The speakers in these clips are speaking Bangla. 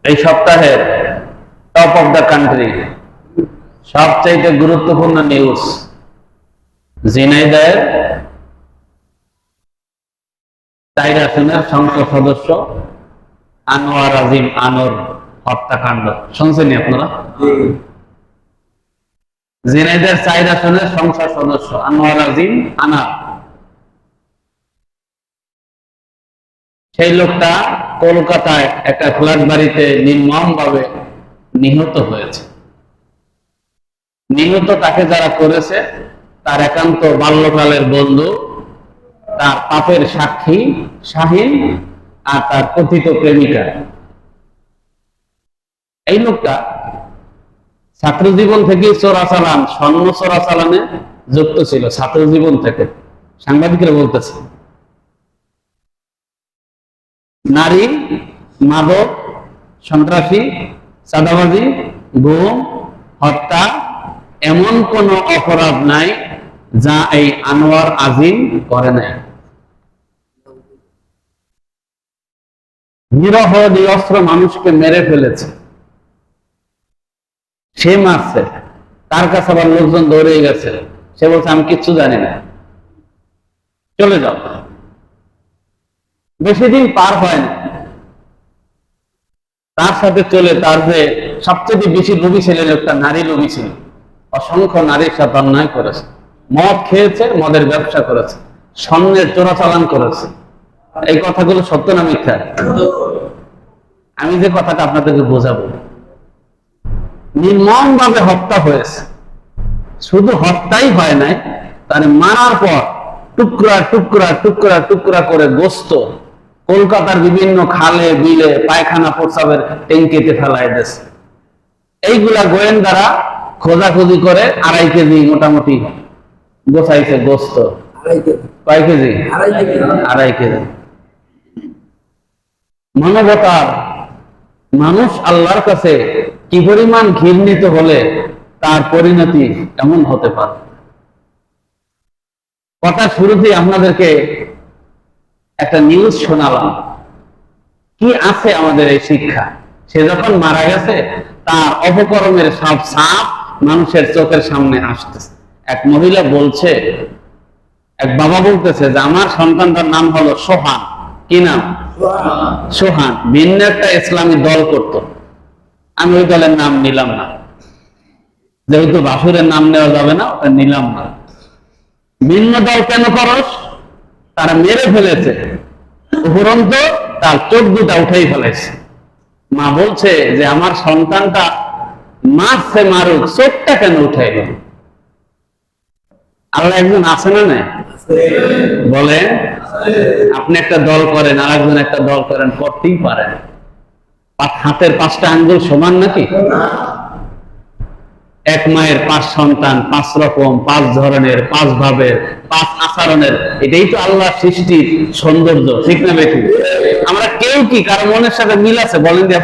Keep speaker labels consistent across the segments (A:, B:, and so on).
A: এই সপ্তাহের টপ অফ দ্য কান্ট্রি সবচেয়ে গুরুত্বপূর্ণ নিউজ, ঝিনাইদহের 4 আসনের সংসদ সদস্য আনোয়ার আজিম আনোর হত্যাকাণ্ড। শুনছেন আপনারা? ঝিনাইদহের 4 আসনের সংসদ সদস্য আনোয়ার আজিম আনার, সেই লোকটা কলকাতায় একটা ফ্ল্যাট বাড়িতে নির্মমভাবে নিহত হয়েছে। নিহত তাকে যারা করেছে তার একান্ত বাল্যকালের বন্ধু, তার পাপের সাক্ষী শাহিন আর তার কথিত প্রেমিকা। এই লোকটা ছাত্র জীবন থেকে চোরাচালান, স্বর্ণ চোরাচালানে যুক্ত ছিল। ছাত্র জীবন থেকে, সাংবাদিকরা বলতেছে, নারী, মাদক, সন্ত্রাসী, চাঁদাবাজি, গুম, হত্যা, এমন কোন অপরাধ নাই যা এই আনোয়ার আজিম করে নাই। নিরহ নিরস্ত্র মানুষকে মেরে ফেলেছে, সে মারছে, তার কাছে আবার লোকজন দৌড়ে গেছে, সে বলছে আমি কিচ্ছু জানি না, চলে যাও। বেশি দিন পার হয় না, তার সাথে চলে তার যে সবচেয়ে বেশি লোভী ছিলেন একটা নারী লোভী ছিল, অসংখ্য নারীর সাথে অন্যায় করেছে, মদ খেয়েছে, মদের ব্যবসা করেছে, স্বর্ণের চোরাচালান করেছে। এই কথাগুলো সত্য না মিথ্যা? আমি যে কথাটা আপনাদেরকে বোঝাবো, নির্মম ভাবে হত্যা হয়েছে। শুধু হত্যাই হয় নাই, তার মারার পর টুকরা টুকরা টুকরা টুকরা করে গোস্ত কলকাতার বিভিন্ন খালে বিলে পায়খানা প্রস্রাবের ট্যাঙ্কিতে ফেলায় দিয়েছে। এইগুলা গোয়েন্দারা খোঁজাখুঁজি করে 2.5 কেজি মোটামুটি গোছাইছে গোস্ত। কয় কেজি? 2.5 কেজি। মানবতার মানুষ আল্লাহর কাছে কি পরিমাণ ঘৃণিত হলে তার পরিণতি এমন হতে পারে। কথা শুরুতে আপনাদেরকে একটা নিউজ শোনালাম, কি আছে আমাদের এই শিক্ষা। সে যখন মারা গেছে তার অপকর্মের সব ছাপ মানুষের চোখের সামনে আসতেছে। এক মহিলা বলছে, এক বাবা বলতেছে যে আমার সন্তানটার নাম হলো সোহান। কি নাম? সোহান। ভিন্ন একটা ইসলামী দল করত, আমি ওই দলের নাম নিলাম না, যেহেতু বাসুরের নাম নেওয়া যাবে না, ওটা নিলাম না। ভিন্ন দল কেন করস? তারা মেরে ফেলেছে, উপরন্ত তার চোখ দুটা উঠেই ফেলেছে। মা বলছে যে আমার সন্তানটা মারছে, মারুক, চোখটা কেন উঠাইল? আল্লাহ একজন আছে না? না বলেন, আপনি একটা দল করেন, আর একজন একটা দল করেন, করতেই পারেন। হাতের 5টা আঙ্গুল সমান নাকি? এক মায়ের 5 সন্তান, 5 রকম, 5 ধরনের, 5 ভাবের, 5 আচরণের, এটাই তো আল্লাহ সৃষ্টির সৌন্দর্য, ঠিক না বেশি? আমরা কেউ কি কারো মনের সাথে মিল আছে? বলেন যে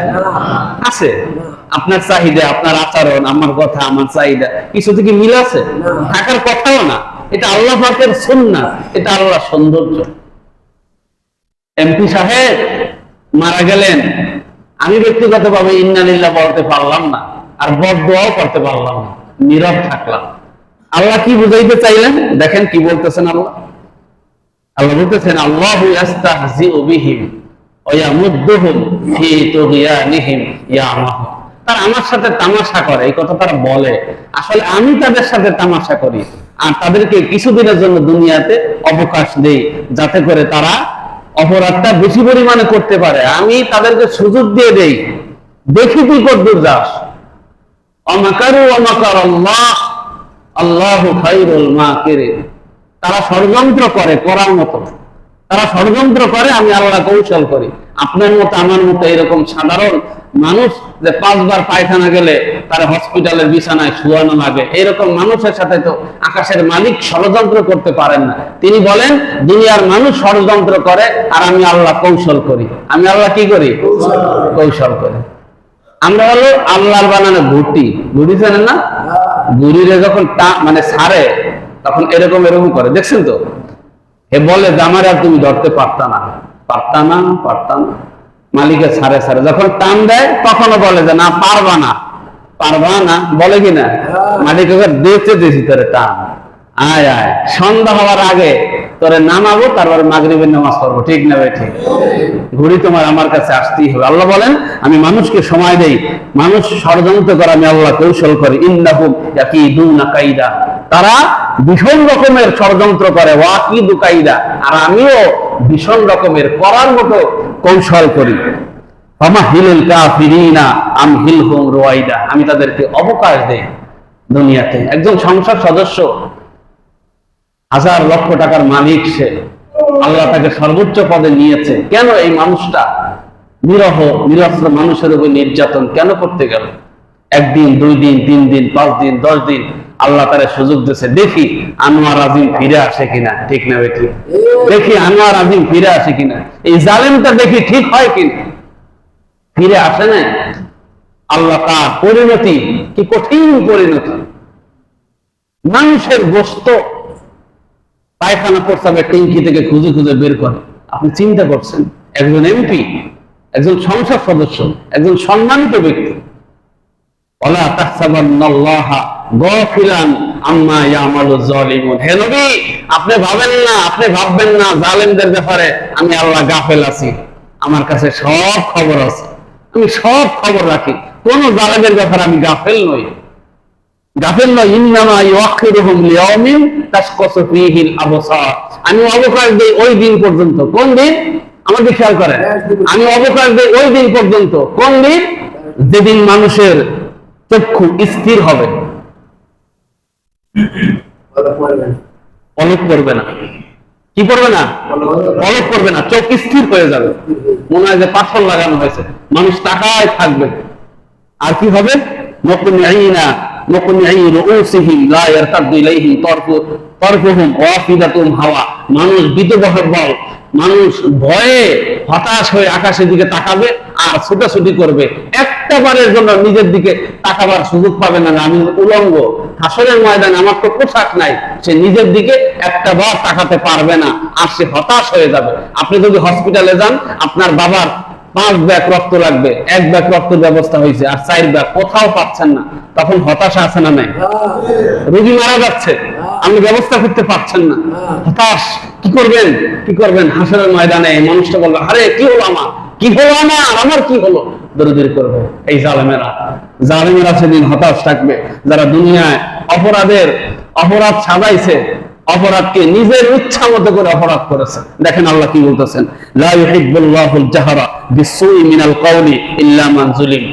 A: আছে? আপনার চাহিদা, আপনার আচরণ, আমার কথা, আমার চাহিদা, কিছু থেকে মিল আছে? থাকার কথাও না। এটা আল্লাহ পাকের সুন্নাহ, এটা আল্লাহর সৌন্দর্য। এমপি সাহেব মারা গেলেন, আমি ব্যক্তিগতভাবে ইন্না লিল্লাহ বলতে পারলাম না, আর বদদুয়াও করতে পারলাম না, নীরব থাকলাম। আল্লাহ কি বুঝাইতে চাইলেন? দেখেন কি বলতেছেন আল্লাহ। আল্লাহ বলতেছেন, আল্লাহু ইস্তাহজিউ বিহিম ওয়া ইয়ামুদ্দুহুম ফি তুগয়ানিহিম ইয়ামাহুন। তারা আমার সাথে তামাশা করে, এই কথা তারা বলে। আসলে আমি তাদের সাথে তামাশা করি আর তাদেরকে কিছুদিনের জন্য দুনিয়াতে অবকাশ দেই, যাতে করে তারা অপরাধটা বেশি পরিমাণে করতে পারে। আমি তাদেরকে সুযোগ দিয়ে দেই, দেখি তুই কতদূর যাস। অমাকারু অমাকার আল্লাহ আল্লাহু খায়রুল মাকিরিন। তারা ষড়যন্ত্র করে, করার মতো তারা ষড়যন্ত্র করে, আমি আল্লাহ কৌশল করি। আপনার মতো আমার মতো এরকম সাধারণ মানুষ যে 5 বার পায়খানা গেলে তার হসপিটালের বিছানায় শুয়ানো লাগে, এরকম মানুষের সাথে তো আকাশের মালিক ষড়যন্ত্র করতে পারেন না। তিনি বলেন দুনিয়ার মানুষ ষড়যন্ত্র করে আর আমি আল্লাহ কৌশল করি। আমি আল্লাহ কি করি? কৌশল করি। আমরা হলো আল্লাহর বানানো ঘুটি। ঘুটি জানেন না? ঘুড়িরে যখন মানে ছাড়ে তখন এরকম এরকম করে, দেখছেন তো? এ বলে যে আমার আর তুমি ধরতে পারতা না, পারতা না, পারতা না। মালিকের ছাড়ে ছাড়ে, যখন টান দেয় তখনও বলে যে না পারবা না, পারবা না, বলে কিনা? মালিক দেখতে দিয়েছি তোরে টান, আয় আয়, সন্ধ্যা হওয়ার আগে তোরে নামাবো, তারপরে মাগরিবের নামাজ পড়বো, ঠিক না ভাই? ঠিক। ঘুড়ি তোমার আমার কাছে আসতেই হবে। আল্লাহ বলেন আমি মানুষকে সময় দেই, মানুষ ষড়যন্ত্র করে, আমি আল্লাহ কৌশল করি। ইন্নাহুম ইয়াকিদুনা কাইদা, তারা ভীষণ রকমের ষড়যন্ত্র করে, ওয়াকিদু কাইদা, আর আমিও ভীষণ রকমের করার মতো কৌশল করি। ফামাহিলুল কাফিরিনা আমহিলহুম রুয়াইদা, আমি তাদেরকে অবকাশ দেই দুনিয়াতে। একজন সংসদ সদস্য, হাজার লক্ষ টাকার মালিক, সে আল্লাহ তাকে সর্বোচ্চ পদে নিয়েছে, কেন এই মানুষটা নিরস্ত্র মানুষের উপর নির্যাতন কেন করতে গেল? একদিন, 2 দিন, 3 দিন, 5 দিন, 10 দিন আল্লাহ তারা সুযোগ দিয়েছে, দেখি আনোয়ার আজিম ফিরে আসে কিনা, ঠিক না বেঠি? দেখি আনোয়ার আজিম ফিরে আসে কিনা, এই জালেমটা দেখি ঠিক হয় কিনা। ফিরে আসে না। আল্লাহ তার পরিণতি কি কঠিন পরিণতি, মানুষের গোশত পায়খানা প্রস্তাবের ট্যাঙ্কি থেকে খুঁজে খুঁজে বের করে। আপনি চিন্তা করছেন, একজন এমপি, একজন সংসদ সদস্য, একজন সম্মানিত ব্যক্তি, ওয়ালা তাহসাবান্নাল্লাহা গাফিলান আম্মা ইয়ামালুজ জালিমুন, হে নবী আপনি ভাববেন না জালেমদের ব্যাপারে আমি আল্লাহ গাফেল আছি। আমার কাছে সব খবর আছে, আমি সব খবর রাখি, কোন জালেমের ব্যাপারে আমি গাফেল নই। ইন্নামা ইউআখিরুহুম লিয়াউমিন তাশখাসু ফীহিল আবসার, আমি অবকাশ দেই ওই দিন পর্যন্ত। কোন দিন? আমাকে খেয়াল করেন, আমি অবকাশ দেই ওই দিন পর্যন্ত। কোন দিন? যেদিন মানুষের চক্ষু স্থির হবে, পলক পড়বে না। কি পড়বে না? পলক পড়বে না, চোখ স্থির হয়ে যাবে, মনে হয় যে পাথর লাগানো হয়েছে, মানুষ তাকায় থাকবে। আর কি হবে? মুকনিঈ রুউসিহিম লা ইয়ারতাদু ইলাইহিম তারফুহুম ওয়া আফিদাতুহুম হাওয়া, মানুষ বিতহব্বল, মানুষ ভয়ে হতাশ হয়ে আকাশের দিকে তাকাবে আর ছুটাছুটি করবে, একটা বারের জন্য নিজের দিকে তাকাবার সুযোগ পাবে না। আমি উলঙ্গ, হাসরের ময়দানে আমার তো পোশাক নাই, সে নিজের দিকে একটা বার তাকাতে পারবে না, আর সে হতাশ হয়ে যাবে। আপনি যদি হসপিটালে যান, আপনার বাবার 5 ব্যাগ রক্ত লাগবে, 1 ব্যাগ রক্তের ব্যবস্থা হয়েছে, আর 4 ব্যাগ কোথাও পাচ্ছেন না, তখন হতাশা আছে না নাই? রোগী মারা যাচ্ছে, আপনি ব্যবস্থা করতে পারছেন না, হতাশ। কি করবেন? হাসরের ময়দানে মানুষটা বলবে, আরে কি হলো আমার, আমার কি হলো, দৌড়াদৌড়ি করবে। এই জালেমেরা সেদিন হতাশ থাকবে, যারা দুনিয়ায় অপরাধ সাজাইছে, অপরাধকে নিজের ইচ্ছা মতো করে অপরাধ করেছে। দেখেন আল্লাহ কি বলতেছেন, লা ইউহিব্বুল্লাহুল জাহরা বিসসুই মিনাল কওলি ইল্লা মান যুলিম,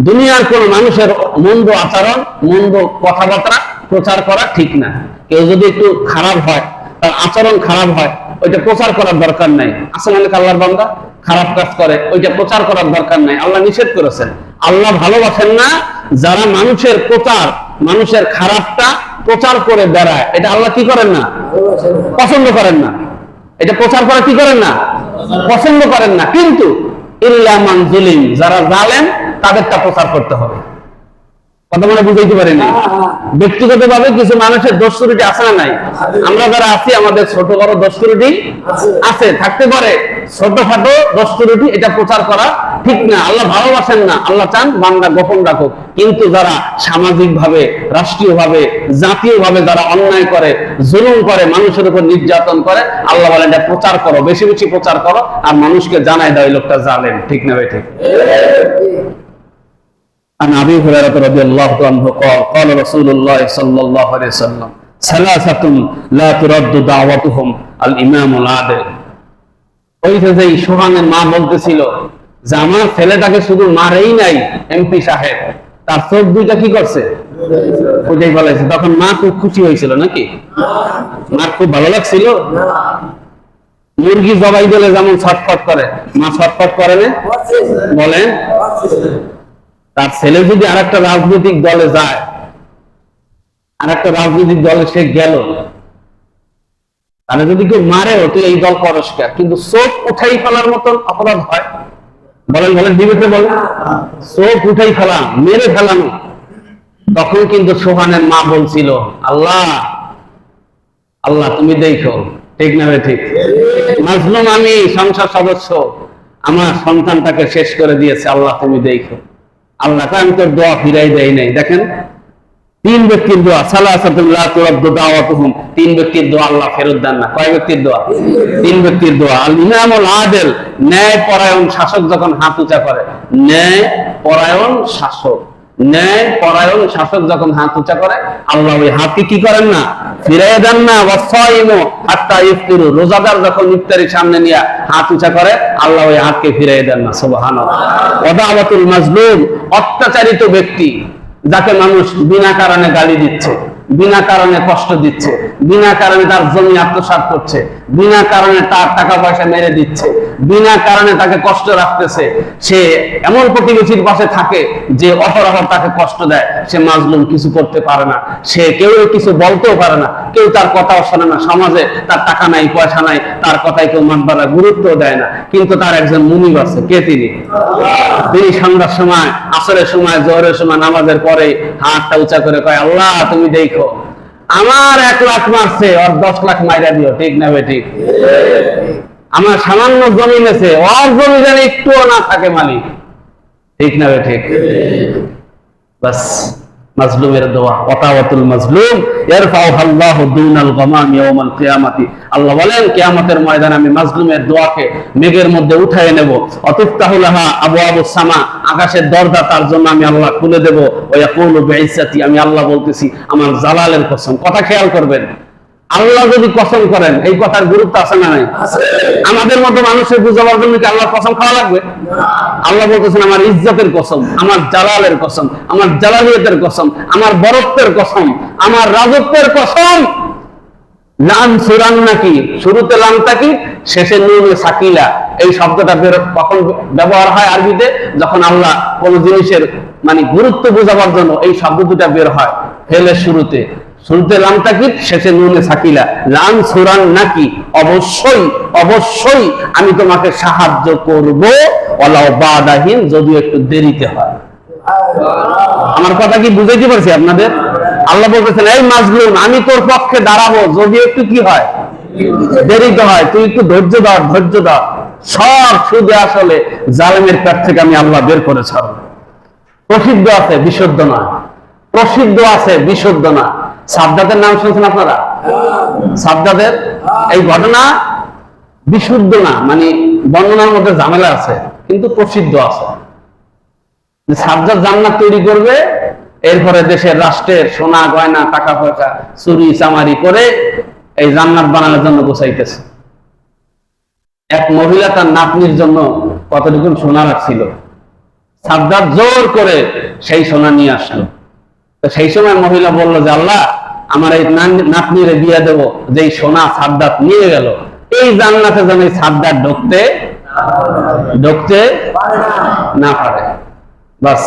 A: দুনিয়ার কোন মানুষের মন্দ আচরণ, মন্দ কথাবার্তা প্রচার করা ঠিক না। কেউ যদি একটু খারাপ হয়, তার আচরণ খারাপ হয়, ওইটা প্রচার করার দরকার নাই। আসলে অনেক আল্লাহর বান্দা খারাপ কাজ করে, ওইটা প্রচার করার দরকার নাই, আল্লাহ নিষেধ করেছেন। আল্লাহ ভালোবাসেন না যারা মানুষের খারাপটা প্রচার করে বেড়ায়, এটা আল্লাহ কি করেন না? পছন্দ করেন না। এটা প্রচার করা কি করেন না? পছন্দ করেন না। কিন্তু ইল্লা মান যুলিম, যারা জালেম তাদেরটা প্রচার করতে হবে। কথা মনে বুঝাইতে পারিনি? ব্যক্তিগত ভাবে কিছু মানুষের দোষ ত্রুটি আছে না নাই? আমরা যারা আছি, আমাদের ছোট বড় দোষ ত্রুটি আছে, থাকতে পারে। ছোটখাটো দোষ ত্রুটি, এটা প্রচার করা ঠিক না। আল্লাহ ভালোবাসেন না, আল্লাহ চান বান্দা গোপন রাখুক। কিন্তু যারা সামাজিক ভাবে, রাষ্ট্রীয় ভাবে, জাতীয় ভাবে যারা অন্যায় করে, জুলুম করে, মানুষের উপর নির্যাতন করে, আল্লাহ বলেন এটা প্রচার করো, বেশি বেশি প্রচার করো, আর মানুষকে জানাই দাও এই লোকটা জালেম। ঠিক না ভাই? ঠিক। عن أبي هريرة رضي الله عنه قال قال رسول الله صلى الله عليه وسلم ثلاثة لا ترد دعوتهم الإمام العادل। ওই যে সোহানের মা বলতেছিল যে আমার ছেলেটাকে শুধু মারেই নাই এমপি সাহেব, তার চোখ দুইটা কি করছে? ওইটাই বলেছে। তখন মা খুব খুশি হয়েছিল নাকি? মার খুব ভালো লাগছিল। মুরগি জবাই দিলে যেমন ছটফট করে, মা ছটফট করে না? বলেন, তার ছেলে যদি আরেকটা রাজনৈতিক দলে যায়, আরেকটা রাজনৈতিক দলে সে গেল, তাহলে যদি কেউ মারে, তো এই দল পরস্কার, কিন্তু চোখ উঠাই ফেলার মতন অপরাধ হয়, বলেন বিবেকে বলেন, চোখ উঠাই ফেলা, মেরে ফেলানো, তখন কিন্তু সোহানের মা বলছিল, আল্লাহ তুমি দেখো। ঠিক না? ঠিক। মাজলুম আমি, সংসদ সদস্য, আমার সন্তানটাকে শেষ করে দিয়েছে, আল্লাহ তুমি দেখো। আল্লাহ আমি তোর দোয়া ফিরাই দেয় নাই। দেখেন, তিন ব্যক্তির দোয়া, সালাসাতুল লা তুরাদ্দু দাওয়াতুহুম, তিন ব্যক্তির দোয়া আল্লাহ ফেরত দেন না। কয় ব্যক্তির দোয়া? তিন ব্যক্তির দোয়া। আল ইমামুল আদিল, ন্যায় পরায়ণ শাসক যখন হাত উঁচা করে, ন্যায় পরায়ণ শাসক, ন্যায় পরায়ণ শাসক যখন হাত উঁচা করে, আল্লাহ ওই হাতকে কি করেন না? ফিরাইয়া দেন না। ওয়াসাইমু হাত্তা ইফতিরু, রোজাদার যখন ইফতারির সামনে নিয়ে হাত উঁচা করে, আল্লাহ ওই হাতকে ফিরাইয়া দেন না। সুবহানাল্লাহ। ওয়া দাওয়াতুল মাজলুম, অত্যাচারিত ব্যক্তি যাকে মানুষ বিনা কারণে গালি দিচ্ছে, বিনা কারণে কষ্ট দিচ্ছে, বিনা কারণে তার জমি আত্মসাৎ করছে, বিনা কারণে তার টাকা পয়সা মেরে দিচ্ছে, বিনা কারণে তাকে কষ্ট রাখতেছে, সে এমন প্রতিবেশীর পাশে থাকে যে অপরাধ তাকে কষ্ট দেয়, সে মাজলুম, কিছু করতে পারে না, সে কেউ কিছু বলতেও পারে না, কেউ তার কথাও শোনে না, সমাজে তার টাকা নাই, পয়সা নাই, তার কথায় কেউ মানবার গুরুত্ব দেয় না, কিন্তু তার একজন মুনিব আছে। কে তিনি? তিনি সন্ধ্যার সময়, আসরের সময়, জোহরের সময়, নামাজের পরে হাতটা উঁচা করে কয়, আল্লাহ তুমি দেখো, আমার 1 লাখ মারছে, ওর 10 লাখ মাইরা দিও। ঠিক না বেঠিক? আমার সামান্য জমি নেছে, ওর জমি যেন একটুও না থাকে মালিক। ঠিক না বেঠিক? বাস, মাজলুমের দোয়া। ওয়াতাওয়াতুল মাজলুম ইয়ারফাউহাল্লাহু দুনাল গামাম ইয়াউমাল কিয়ামাতি, আল্লাহ বলেন কিয়ামতের ময়দানে আমি মাজলুমের দোয়াকে মেঘের মধ্যে উঠায় নেব। অতুফতাহু লাহা আবওয়াবুস সামা, আকাশের দরজা তার জন্য আমি আল্লাহ খুলে দেব। ওয়া ইয়াকুলু বিইজ্জাতি, আমি আল্লাহ বলতেছি আমার জালালের কসম। কথা খেয়াল করবেন, আল্লাহ যদি কসম করেন, এই কথার গুরুত্ব আছে না নাই? আমাদের মতো মানুষের বুঝাবার জন্য কি আল্লাহর কসম খাওয়া লাগবে? আল্লাহ বলতেছেন আমার ইজ্জতের কসম, আমার জালালের কসম, আমার জালালিয়াতের কসম, আমার বরত্বের কসম, আমার রাজত্বের কসম। লান সুরান নাকি, শুরুতে লাম তাকি, শেষে নুনে সাকিলা। এই শব্দটা কখন ব্যবহার হয় আরবিতে? যখন আল্লাহ কোন জিনিসের মানে গুরুত্ব বোঝাবার জন্য এই শব্দ দুটা বের হয় ফেলের শুরুতে। শুরুতে লাম তাকিদ, শেষে নুনে সাকিলা। লান সুরান নাকি, অবশ্যই অবশ্যই আমি তোমাকে সাহায্য করব, ওয়ালাউ বাদাহিন, যদিও একটু দেরিতে হয়। আমার কথা কি বুঝাইতে পারছি আপনাদের? আল্লাহ বলতেছেন, এই মাজলুম, আমি তোর পক্ষে দাঁড়াবো, যদি একটু কি হয়, দেরিতে হয়, তুই একটু ধৈর্য ধর, ধৈর্য ধর। সব সুদে আসলে জালেমের পেট থেকে আমি আল্লাহ বের করে ছাড়ব। প্রসিদ্ধ আছে, বিশুদ্ধ না। প্রসিদ্ধ আছে, বিশুদ্ধ না। সাদ্দাতের নাম শুনছেন আপনারা? সাদ্দাতের এই ঘটনা বিশুদ্ধ না, মানে বর্ণনার মধ্যে ঝামেলা আছে, কিন্তু প্রসিদ্ধ আছে। সাদ্দাত জান্নাত তৈরি করবে, এরপরে দেশের রাষ্ট্রের সোনা গয়না টাকা পয়সা চুরি চামারি করে এই জান্নাত বানানোর জন্য গোছাইতেছে। এক মহিলা তার নাতনির জন্য কতটুকু সোনা রাখছিল, সাদ্দাত জোর করে সেই সোনা নিয়ে আসলো। তো সেই সময় মহিলা বললো যে আল্লাহ, আমার এই নাতনিরে বিয়ে দেব, যেই সোনা সাদ্দাত নিয়ে গেল, এই জান্নাতে যেন এই সাদ্দাত ঢুকতে না পারে। বাস,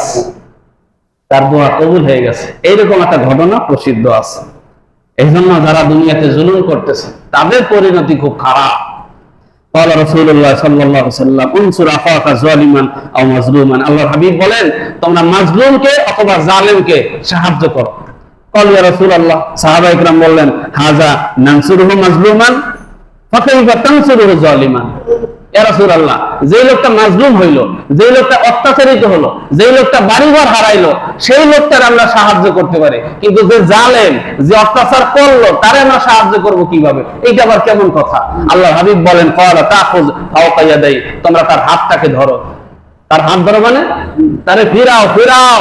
A: তার দোয়া কবুল হয়ে গেছে। এইরকম একটা ঘটনা প্রসিদ্ধ আছে। এই জন্য যারা দুনিয়াতে জুলুম করতেছে তাদের পরিণতি খুব খারাপ। قال رسول الله صلى الله عليه وسلم انصر اخاك ظالما او مظلوما, আল্লাহর হাবিব বলেন তোমরা মাজলুমকে অথবা জালেমকে সাহায্য করো। قال يا رسول الله, সাহাবা ইকরাম বললেন হাযা নানসুরুহু মাজলুমান ফাকাইফা তানসুরুহু জালিমান। ইয়া রাসূলুল্লাহ, যে লোকটা মাজলুম হইলো, যে লোকটা অত্যাচারিত হলো, যে লোকটা বাড়িঘর হারাইলো, সেই লোকটার আমরা সাহায্য করতে পারি, কিন্তু যে জালেম, যে অত্যাচার করলো, তারে আমরা সাহায্য করব কিভাবে? এইটা আবার কেমন কথা? আল্লাহ হাবিব বলেন ক্বালা তাখুয ফাওকা ইয়াদাই, তোমরা তার হাতটাকে ধরো। তার হাত ধরো মানে তারে ফিরাও, ফিরাও।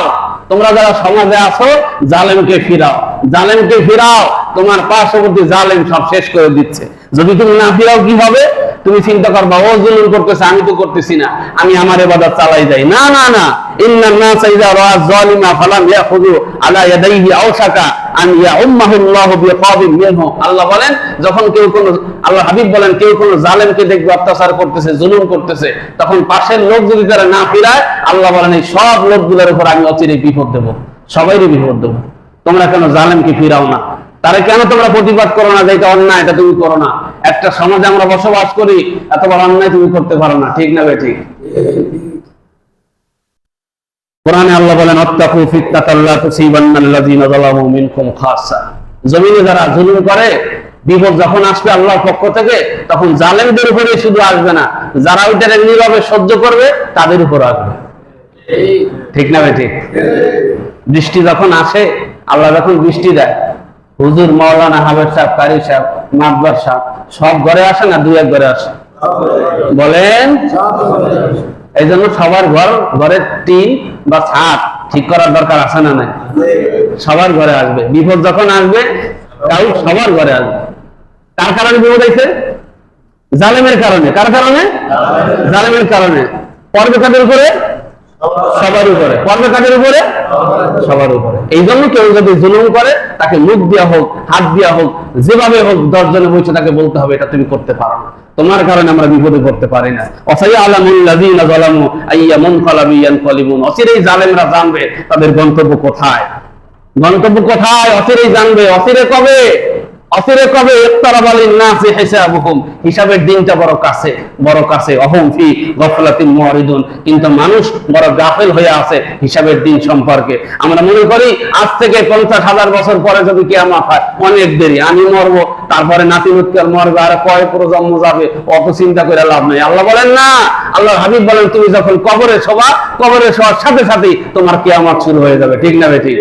A: তোমরা যারা সমাজে আছো, জালেমকে ফিরাও, জালেমকে ফিরাও। তোমার পার্শ্ববর্তী জালেম সব শেষ করে দিচ্ছে। যদি তুমি না ফিরাও কি হবে? তুমি চিন্তা করবা ও জুলুম করতেছে, আমি তো করতেছি না, আমি আমার ইবাদত চালাই যাই। না না না, ইন্নান নাস ইযা রাআ যালিমা ফালাম ইয়াখুযু আলা ইয়াদাইহি আওশাকা আন ইয়াউম্মাহুল্লাহু বিকাবিন মিনহু। আল্লাহ বলেন যখন কেউ কোন, আল্লাহ হাবিব বলেন কেউ কোন জালেমকে দেখবে অত্যাচার করতেছে, জুলুম করতেছে, তখন পাশের লোক যদি তারা না ফিরায়, আল্লাহ বলেন এই সব লোকগুলোর উপর আমি অচিরে বিপদ দেব, সবাইরই বিপদ দেব। তোমরা কেন জালেমকে ফিরাও না? তারে কেন তোমরা প্রতিবাদ করো না যে এটা অন্যায়, এটা তুমি করো না? একটা সমাজে আমরা বসবাস করি, এত বড় অন্যায় তুমি করতে পারো না। ঠিক না বেঠিক? কোরআনে আল্লাহ বলেন আত্তাকু ফিতনাতাল লা তুসিবান্নাল্লাযিনা যালামু মিনকুম খাসসা। জমিনে যারা জুলুম করে বিপদ যখন আসবে আল্লাহর পক্ষ থেকে, তখন জালেমদের উপরে শুধু আসবে না, যারা ওইটাকে নীরবে সহ্য করবে তাদের উপর আসবে। ঠিক না ভাই? ঠিক। বৃষ্টি যখন আসে, আল্লাহ যখন বৃষ্টি দেয়, হুজুর, মাওলানা, হাফেজ সাহেব, কারি সাহেব, মাতবার সাহেব সব ঘরে আসে না দুই এক ঘরে আসে? বলেন। এই জন্য সবার ঘরের টিন বা ছাদ ঠিক করার দরকার আছে না নাই? সবার ঘরে আসবে বিপদ, যখন আসবে তাও সবার ঘরে আসবে। কার কারণে বিপদ হয়েছে? জালেমের কারণে। কার কারণে? জালেমের কারণে। পর্বে কাদের উপরে? সবার উপরে। পর্বে কাদের উপরে? সবার উপরে। এই জন্য কেউ যদি জুলুম করে, তাকে মুখ দিয়া হোক, হাত দিয়া হোক, যেভাবে হোক 10 জনে বসে তাকে বলতে হবে এটা তুমি করতে পারো না, তোমার কারণে আমরা বিপদে পড়তে পারি না। অসাইয়ালামুল্লাযীনা যালামু আইয়া মুনকালাবি ইয়ানকালিবুন। অচিরেই জালেমরা জানবে তাদের গন্তব্য কোথায়। গন্তব্য কোথায় অচিরেই জানবে। অচিরে কবে? অচিরে কবে? ইক্তারাবা লিন-নাসি হিসাবুহুম। হিসাবের দিনটা বড় কাছে, বড় কাছে। অহুম ফি গাফলাতিন মুরিদুন। কিন্তু মানুষ বড় গাফেল হয়ে আছে হিসাবের দিন সম্পর্কে। আমরা মনে করি আজ থেকে 50,000 বছর পরে যদি কিয়ামত হয়, অনেক দেরি, আমি মরবো, তারপরে নাতি মুৎকার মরবে, আর কয় প্রজন্ম যাবে, অত চিন্তা করে লাভ নেই। আল্লাহ বলেন না, আল্লাহর হাবিব বলেন তুমি যখন কবরে শোবা, কবরে শোয়ার সাথে সাথেই তোমার কিয়ামত শুরু হয়ে যাবে। ঠিক না বেটি?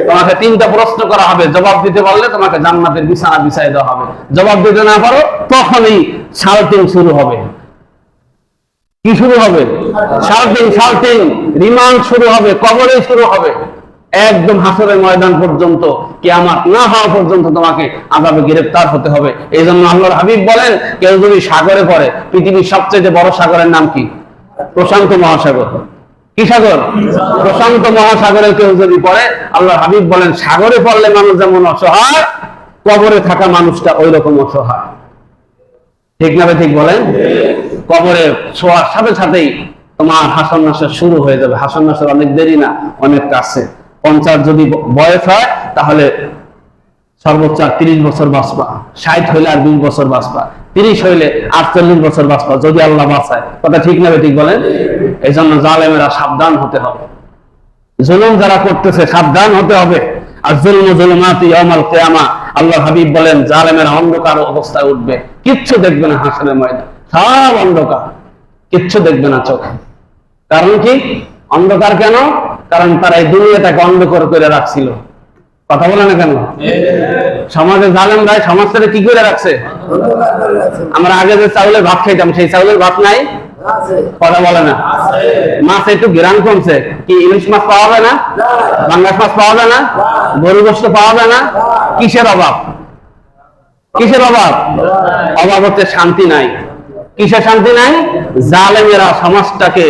A: তোমাকে 3টা প্রশ্ন করা হবে, জবাব দিতে পারলে তোমাকে জান্নাতের বিছানা বিছাই দেওয়া হবে, জবাব দিতে না পারো তখনই শালটিং শুরু হবে। কি শুরু হবে? শালটিং রিমান্ড শুরু হবে, কবরে শুরু হবে, একদম হাসরের ময়দান পর্যন্ত, কিয়ামত না হওয়া পর্যন্ত তোমাকে আযাবে গ্রেফতার হতে হবে। এই জন্য আল্লাহর হাবিব বলেন, কেউ যদি সাগরে পড়ে, পৃথিবীর সবচেয়ে বড় সাগরের নাম কি? প্রশান্ত মহাসাগর। কি সাগর? প্রশান্ত মহাসাগরে কেউ যদি পড়ে, আল্লাহর হাবিব বলেন সাগরে পড়লে মানুষ যেমন অসহায়, কবরে থাকা মানুষটা ওই রকম অসহায়। ঠিক না? ঠিক বলেন। কবরে শোয়ার সাথে সাথেই তোমার হাসর নাসর শুরু হয়ে যাবে। হাসর নাসর অনেক দেরি না, অনেক কাছে। 50 যদি বয়স হয় তাহলে সর্বোচ্চ 30 বছর বাঁচবা, 60 হইলে আর 20 বছর বাঁচবা, 30 হইলে 48 বছর বাঁচবা, যদি আল্লাহ বাঁচায়। কথা ঠিক না? ঠিক বলেন। এই জন্য জালেমেরা সাবধান হতে হবে, জুলুম যারা করতেছে সাবধান হতে হবে। আর জুলমু যুলুমাতি ইয়াউমাল কিয়ামা, আল্লাহ হাবিব বলেন জালেমেরা অন্ধকার অবস্থায় উঠবে, কিচ্ছু দেখবে না হাসরের ময়দান, সব অন্ধকার, কিচ্ছু দেখবে না চোখে। কারণ কি? অন্ধকার কেন? কারণ তারা এই দুনিয়াটাকে অন্ধকার করে রাখছিল। কথা বলে না কেন? সমাজে জালেমরা সমাজটাকে কি করে রাখছে? আমরা আগে যে চাউলের ভাত খাইতাম, সেই চাউলের ভাত নাই। কথা বলে না। মাছ একটু গ্রাম কমছে, কি ইলিশ মাছ পাওয়া যায় না? বাংলাদেশ মাছ পাওয়া যায় না? গরু গোশত পাওয়া যায় না? কিসের অভাব? কিসের অভাব? অভাব হচ্ছে শান্তি নাই। কিসের শান্তি নাই? জালেমেরা সমাজটাকে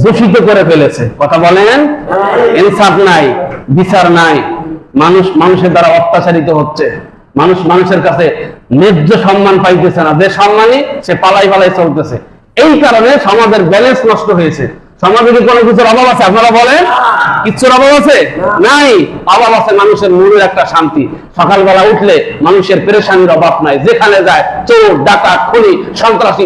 A: দূষিত করে ফেলেছে। কথা বলেন। ইনসাফ নাই, বিচার নাই, মানুষ মানুষের দ্বারা অত্যাচারিত হচ্ছে, মানুষ মানুষের কাছে ন্যায্য সম্মান পাইতেছে না, যে সম্মানই সে পালাই পালাই চলতেছে। এই কারণে সমাজের ব্যালেন্স নষ্ট হয়েছে। সমাজে কি কোনো কিছুর অভাব আছে? আপনারা বলেন, কিচ্ছুর অভাব আছে? নাই। অভাব আছে মানুষের মনের একটা শান্তি। সকালবেলা উঠলে মানুষের পেরেশানির অভাব নাই, যেখানে যায় চোর, ডাকাত, খুনি, সন্ত্রাসী,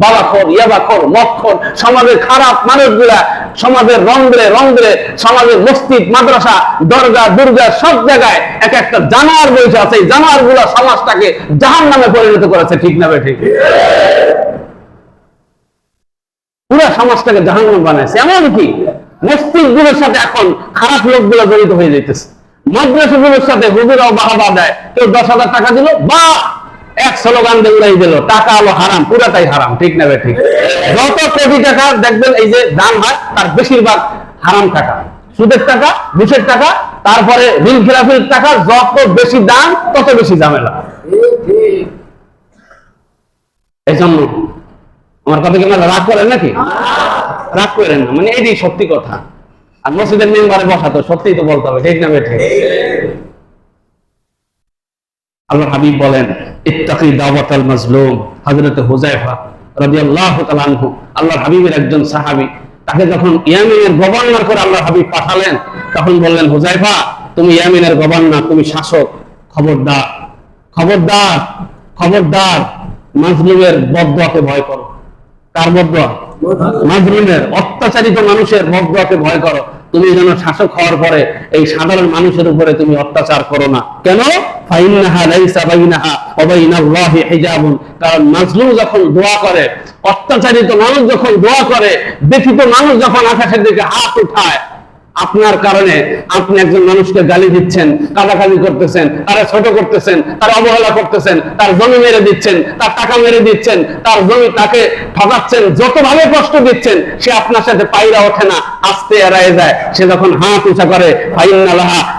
A: বাবাখোর, ইয়াবাখোর, মদখোর, সমাজের খারাপ মানুষগুলা সমাজের রন্ধ্রে রন্ধ্রে, সমাজের মসজিদ, মাদ্রাসা, দরগা, দুর্গা, সব জায়গায় এক একটা জানোয়ার বসে আছে। এই জানোয়ার গুলা সমাজটাকে জাহান্নামে পরিণত করেছে। ঠিক না ঠিক? পুরো সমাজটাকে জাহান্নাম বানাইছে। এমনকি মসজিদগুলোর সাথে এখন খারাপ লোকগুলো জড়িত হয়ে যাইতেছে। মাদ্রাসাগুলোর সাথে হুজুরাও বাহাবা দেয়, কেউ 10,000 টাকা দিল, বা এক স্লোগান দিয়ে দিল, টাকা হলো হারাম, পুরাটাই হারাম। ঠিক না ঠিক? যত কোটি টাকা দেখবেন এই যে দান হয়, তার বেশিরভাগ হারাম টাকা, সুদের টাকা, ঘুষের টাকা, তারপরে ঋণ খেলাপির টাকা। যত বেশি দান তত বেশি ঝামেলা। এই জন্য আমার কথা কি আপনারা রাগ করেন নাকি? রাগ করেন না, মানে এটাই সত্যি কথা। আর মসজিদের মেম্বারে বসাতো সত্যিই তো বলতে হবে। ঠিক না ঠিক? আল্লাহ হাবিব বলেন ইত্তাকি দাওয়াতাল মাজলুম। হযরত হুযায়ফা রাদিয়াল্লাহু তাআলা আনহু, আল্লাহর হাবিবের একজন সাহাবী, তাকে যখন ইয়ামিনের গভর্নর করে আল্লাহর হাবিব পাঠালেন, তখন বললেন হুযায়ফা, তুমি ইয়ামিনের গভর্নর, তুমি শাসক, খবরদার খবরদার খবরদার মাজলুমের বদদোয়াকে ভয় করো। কার বদদোয়া? মাজলুমের, অত্যাচারিত মানুষের বদদোয়াকে ভয় করো। তুমি যেন শাসক হওয়ার পরে এই সাধারণ মানুষের উপরে তুমি অত্যাচার করো না। কেন? ফাইন্নাহা লাইসা বাইনাহা ওয়া বাইনাল্লাহি হিজাবুন। কারণ মাজলুম যখন দোয়া করে, অত্যাচারিত মানুষ যখন দোয়া করে, ব্যথিত মানুষ যখন আকাশের দিকে হাত উঠায়, আপনার কারণে আপনি একজন মানুষকে গালি দিচ্ছেন, কাদাকাদি করতেছেন, তারা ছোট করতেছেন, তারা অবহেলা করতেছেন, তার জমি মেরে দিচ্ছেন, তার টাকা মেরে দিচ্ছেন, তার জমি তাকে ঠকাচ্ছেন, যতভাবে কষ্ট দিচ্ছেন, সে আপনার সাথে পায়রা ওঠে না, আস্তে এড়ায় যায়। সে যখন হাত উঁচা করে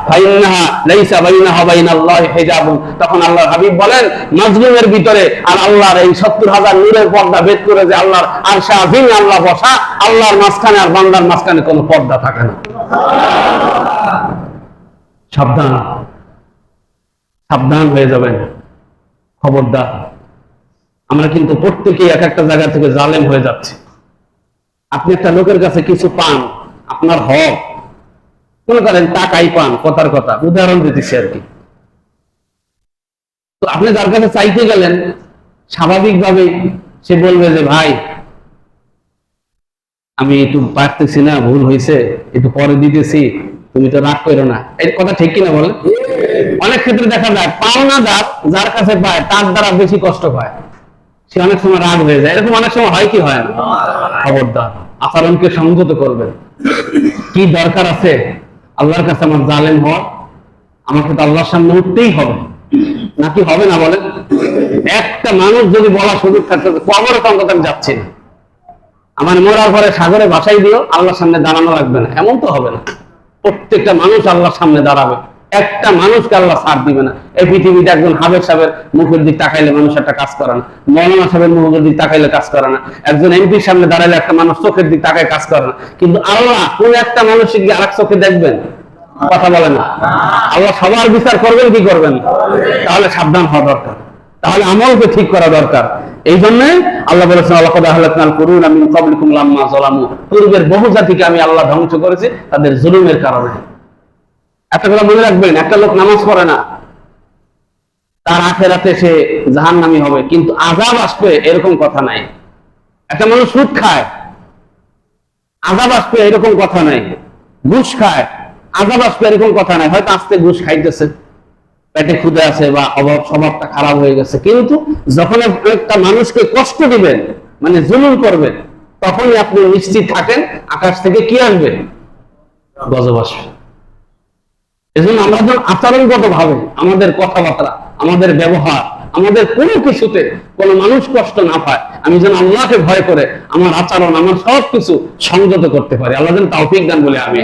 A: ফাইন্নাহা লাইসা বাইনাহা ওয়া বাইনাল্লাহি হিজাবুন, তখন আল্লাহর হাবিব বলেন মাজলুমের ভিতরে আর আল্লাহর এই 70,000 নূরের পর্দা ভেদ করে যে আল্লাহর আরশে আযীমে আল্লাহ বসা, আল্লাহর মাঝখানে আর বান্দার মাঝখানে কোনো পর্দা থাকে না। সাবধান, সাবধান হয়ে যাবেন, খবরদার। আমরা কিন্তু প্রত্যেকেই এক একটা জায়গা থেকে জালেম হয়ে যাচ্ছে। আপনি একটা লোকের কাছে কিছু পান, আপনার হক, মনে করেন টাকাই পান, কথার কথা, উদাহরণ দিতেছি আর কি। তো আপনি যার কাছে চাইতে গেলেন, স্বাভাবিকভাবে সে বলবে যে ভাই আমি একটু পারতেছি না, ভুল হয়েছে, একটু পরে দিতেছি, তুমি তো রাগ করো না। এই কথা ঠিক কিনা বলেন? অনেক ক্ষেত্রে দেখা যায় পাওনাদার যার কাছে পায় তার দ্বারা বেশি কষ্ট পায়, সে অনেক সময় রাগ হয়ে যায়। এরকম অনেক সময় হয় কি হয় না? খবরদার, আচরণকে সংযত করবেন। কি দরকার আছে আল্লাহর কাছে আমার জালেম হওয়া? আমাকে তো আল্লাহর সামনে উঠতেই হবে, নাকি হবে না বলেন? একটা মানুষ যদি বলা সুযোগ থাকতে, কবরে তো অন্তত আমি যাচ্ছি না, আমার মরার পরে সাগরে ভাসাই দিও, আল্লাহর সামনে দাঁড়ানো লাগবে না, এমন তো হবে না। প্রত্যেকটা মানুষ আল্লাহর সামনে দাঁড়াবে, একটা মানুষকে আল্লাহ ছাড় দিবে না। এই পৃথিবীতে একজন হাবের সাহেবের মুখের দিক তাকাইলে মানুষ একটা কাজ করে না, মৌলানা সাহেবের মুখের দিক তাকাইলে কাজ করে না, একজন এমপির সামনে দাঁড়াইলে একটা মানুষ চোখের দিক তাকায় কাজ করে না। কিন্তু আল্লাহ কোন একটা মানুষকে গিয়ে আরেক চোখে দেখবেন? কথা বলে না। আল্লাহ সবার বিচার করবেন কি করবেন? তাহলে সাবধান হওয়া দরকার, তাহলে আমলকে ঠিক করা দরকার। এই জন্য আল্লাহ বলেছেন লাকাদ আহলাকনাল কুরুনা মিন ক্বাবলিকুম লাম্মা যালামু, পূর্বের বহু জাতিকে আমি আল্লাহ ধ্বংস করেছি তাদের জুলুমের কারণে। একটা কথা মনে রাখবেন, একটা লোক নামাজ পড়ে না, তার আখিরাতে সে জাহান্নামী হবে, কিন্তু আযাব আসবে এরকম কথা নাই। একটা মানুষ সুদ খায়, আযাব আসবে এরকম কথা নাই। ঘুষ খায়, আযাব আসবে এরকম কথা নাই। হয়তো আস্তে ঘুষ খাইতেছে, পেটে ক্ষুধা আছে বা অভাব স্বভাবটা খারাপ হয়ে গেছে, কিন্তু যখন একটা মানুষকে কষ্ট দিবেন, মানে জুলুম করবেন, তখনই আপনি নিশ্চিত থাকেন আকাশ থেকে কি আসবে? গজব আসবে। এজন্য আমরা যখন আচরণগত ভাবে আমাদের কথাবার্তা, আমাদের ব্যবহার, আমাদের কোনো কিছুতে কোনো মানুষ কষ্ট না পায়, আমি যেন আল্লাহকে ভয় করে আমার আচরণ, আমার সবকিছু সংযত করতে পারি। আল্লাহ যেন তৌফিক দান বলে আমি